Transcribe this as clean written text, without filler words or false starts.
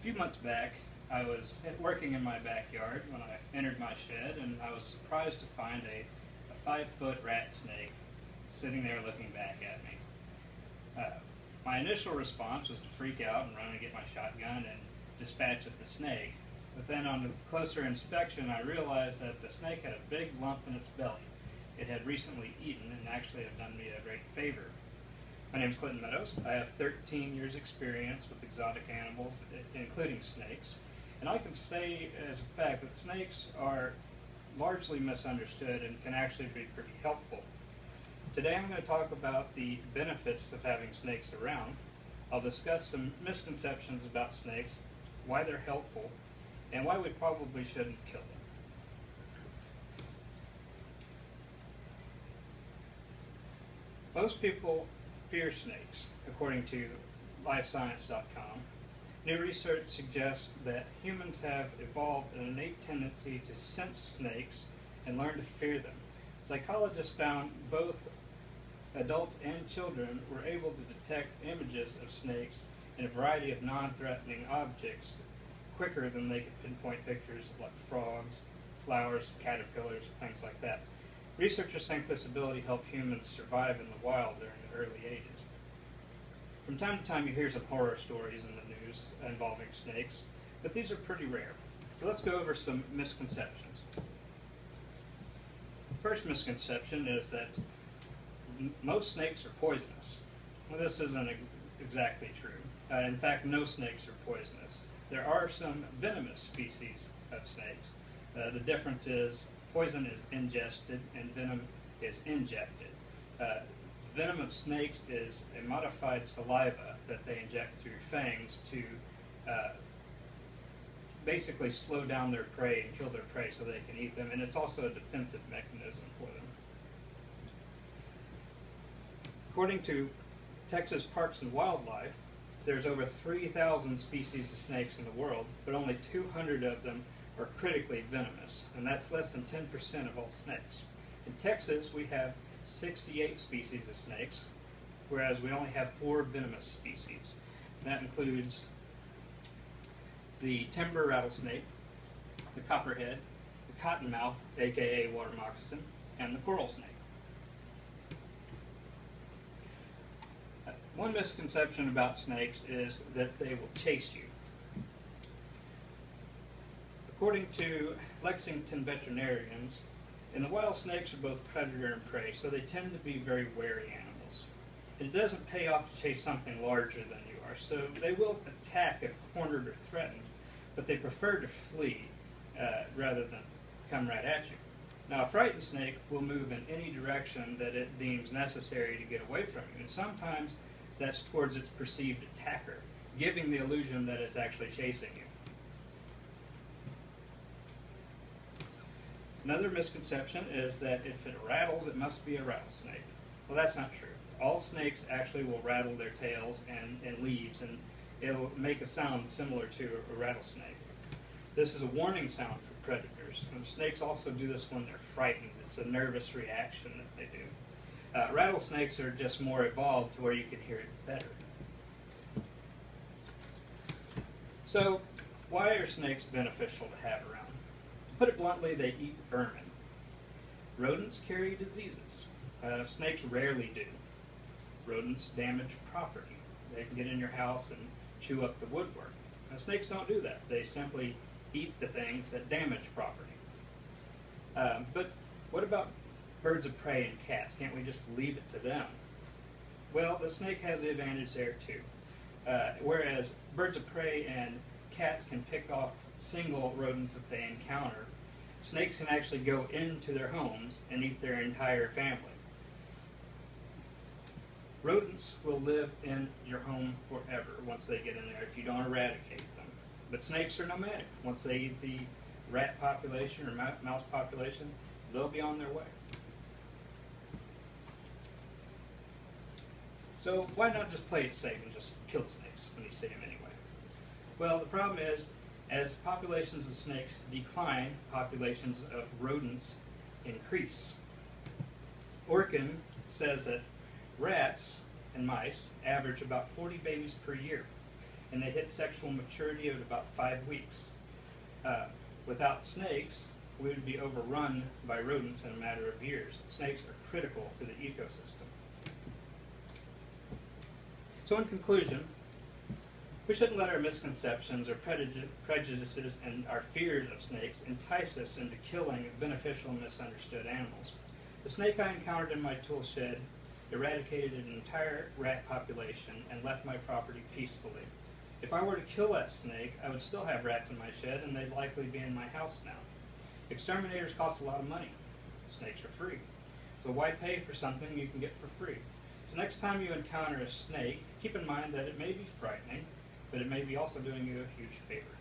A few months back, I was working in my backyard when I entered my shed, and I was surprised to find a 5-foot rat snake sitting there looking back at me. My initial response was to freak out and run and get my shotgun and dispatch at the snake. But then on a closer inspection, I realized that the snake had a big lump in its belly. It had recently eaten and actually had done me a great favor. My name is Clinton Meadows. I have 13 years experience with exotic animals, including snakes. And I can say as a fact that snakes are largely misunderstood and can actually be pretty helpful. Today I'm going to talk about the benefits of having snakes around. I'll discuss some misconceptions about snakes, why they're helpful, and why we probably shouldn't kill them. Most people fear snakes, according to LifeScience.com. New research suggests that humans have evolved an innate tendency to sense snakes and learn to fear them. Psychologists found both adults and children were able to detect images of snakes in a variety of non-threatening objects quicker than they could pinpoint pictures of like frogs, flowers, caterpillars, things like that. Researchers think this ability helped humans survive in the wild during the early ages. From time to time you hear some horror stories in the news involving snakes, but these are pretty rare. So let's go over some misconceptions. The first misconception is that most snakes are poisonous. Well, this isn't exactly true. In fact, no snakes are poisonous. There are some venomous species of snakes. The difference is poison is ingested and venom is injected. Venom of snakes is a modified saliva that they inject through fangs to basically slow down their prey and kill their prey so they can eat them, and it's also a defensive mechanism for them. According to Texas Parks and Wildlife, there's over 3,000 species of snakes in the world, but only 200 of them are critically venomous, and that's less than 10% of all snakes. In Texas, we have 68 species of snakes, whereas we only have 4 venomous species. That includes the timber rattlesnake, the copperhead, the cottonmouth, aka water moccasin, and the coral snake. One misconception about snakes is that they will chase you. According to Lexington veterinarians, in the wild, snakes are both predator and prey, so they tend to be very wary animals. It doesn't pay off to chase something larger than you are, so they will attack if cornered or threatened, but they prefer to flee rather than come right at you. Now, a frightened snake will move in any direction that it deems necessary to get away from you, and sometimes that's towards its perceived attacker, giving the illusion that it's actually chasing you. Another misconception is that if it rattles, it must be a rattlesnake. Well, that's not true. All snakes actually will rattle their tails and leaves, and it'll make a sound similar to a rattlesnake. This is a warning sound for predators, and snakes also do this when they're frightened. It's a nervous reaction that they do. Rattlesnakes are just more evolved to where you can hear it better. So, why are snakes beneficial to have around? To put it bluntly, they eat vermin. Rodents carry diseases. Snakes rarely do. Rodents damage property. They can get in your house and chew up the woodwork. Now, snakes don't do that. They simply eat the things that damage property. But what about birds of prey and cats? Can't we just leave it to them? Well, the snake has the advantage there too. Whereas birds of prey and cats can pick off single rodents that they encounter, snakes can actually go into their homes and eat their entire family. Rodents will live in your home forever once they get in there if you don't eradicate them. But snakes are nomadic. Once they eat the rat population or mouse population, they'll be on their way. So why not just play it safe and just kill the snakes when you see them anyway? Well, the problem is, as populations of snakes decline, populations of rodents increase. Orkin says that rats and mice average about 40 babies per year. and they hit sexual maturity at about 5 weeks. Without snakes, we would be overrun by rodents in a matter of years. Snakes are critical to the ecosystem. So in conclusion, we shouldn't let our misconceptions or prejudices and our fears of snakes entice us into killing beneficial and misunderstood animals. The snake I encountered in my tool shed eradicated an entire rat population and left my property peacefully. If I were to kill that snake, I would still have rats in my shed, and they'd likely be in my house now. Exterminators cost a lot of money. Snakes are free. So why pay for something you can get for free? So next time you encounter a snake, keep in mind that it may be frightening, but it may be also doing you a huge favor.